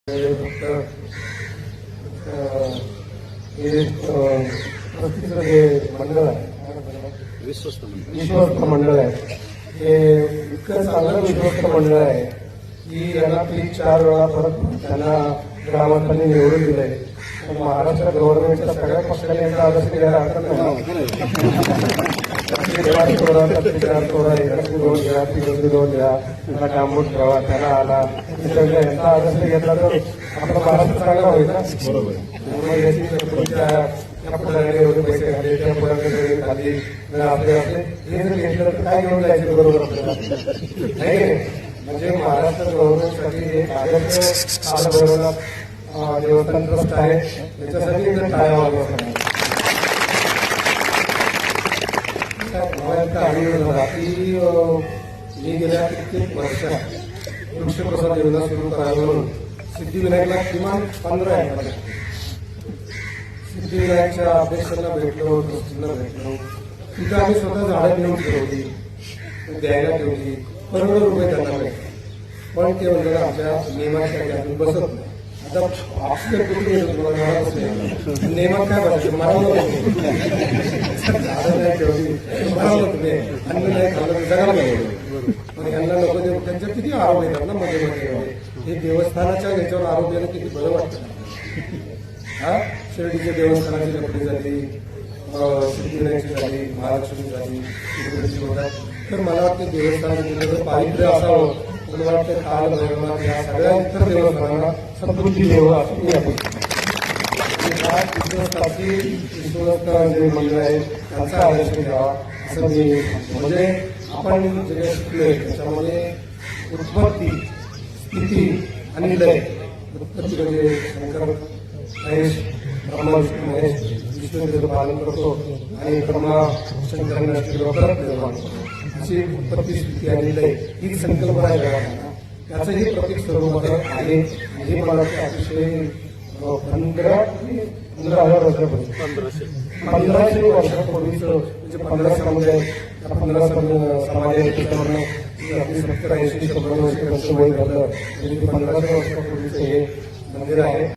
फक्त हे मंडळ आहे, विश्वस्त मंडळ आहे, हे इतकं चांगलं विश्वस्त मंडळ आहे की यांना 3-4 वेळा परत त्यांना ग्रामस्थांनी निवडून दिलंय. महाराष्ट्र गव्हर्नमेंटच्या सगळ्या पक्षांनी यांचा आदर्श घ्यायला हरकत नाही. अत्याचार थोडा एकाची 2 घ्या, 2 घ्या, त्याला डांबून ठेवा, त्याला आला यांचा आदर्श घेतला तर आपला महाराष्ट्र चांगला होईल ना. बरोबर. याची पुढारी एवढे पैसे घाले, त्या पुढारी खाली आपले हे जर घेतलं तर काय घेऊन जायचं बरोबर आपल्याला नाही. म्हणजे महाराष्ट्र गव्हर्नमेंटसाठी एक आदर्श आला देवस्थान ट्रस्ट आहे, याच्यासाठी जर काय व्हावं मी गेल्या कित्येक वर्षात वृक्षप्रसाद योजना सुरू करावं. सिद्धिविनायकला किमान 15 आहे. सिद्धिविनायकच्या अध्यक्षांना भेटलो, ट्रस्टींना भेटलो, तिथं आम्ही स्वतः झाडं घेऊन ठेवली, द्यायला ठेवली, करोडो रुपये त्यांना भेटले. पण ते म्हणजे आमच्या नियमासाठी आम्ही बसत नाही. आता आपल्या कुठे नियमात काय बसायचं, मारावं झाडं नाही ठेवली, मारावं तुम्ही अन्न नाही खाल्लं जगाला नाही. पण यांना नको देऊ, त्यांच्या किती आरोप येतात ना मध्ये मध्ये. हे देवस्थानाच्या याच्यावर आरोप येणं किती बरं वाटतं. हा शिर्डीच्या देवस्थानाची लपडी झाली, सिद्धिविनायकची झाली, महालक्ष्मी झाली, तर मला वाटतं देवस्थानाचं पावित्र्य असावं. मला वाटतं काल भैरवनाथ या सगळ्या इतर देवस्थानांना समृद्धी देव असं मी विश्वस्त जे मंडळ आहे त्यांचा आदर्श घ्यावा असं मी. म्हणजे आपण जे शिकलोय त्याच्यामध्ये उत्पत्ती, स्थिती आणि लय. उत्पत्ती म्हणजे शंकर महेश, ब्रह्मा विष्णू महेश, विष्णू पालन करतो आणि ब्रह्मा शंकरांना परत निर्माण करतो. अशी उत्पत्ती, स्थिती आणि लय ही संकल्पना आहे जगात. त्याचं हे प्रतीक स्वरूप आहे. हे मला अतिशय 15,000 वर्षापूर्वी 1500 वर्षापूर्वीचं म्हणजे 15 समाज आहे. त्या 15 समाज आहे त्याच्यावरनं आपली 70-80 वर्ष वय झालं. 1500 वर्षापूर्वीचं हे मंदिर आहे.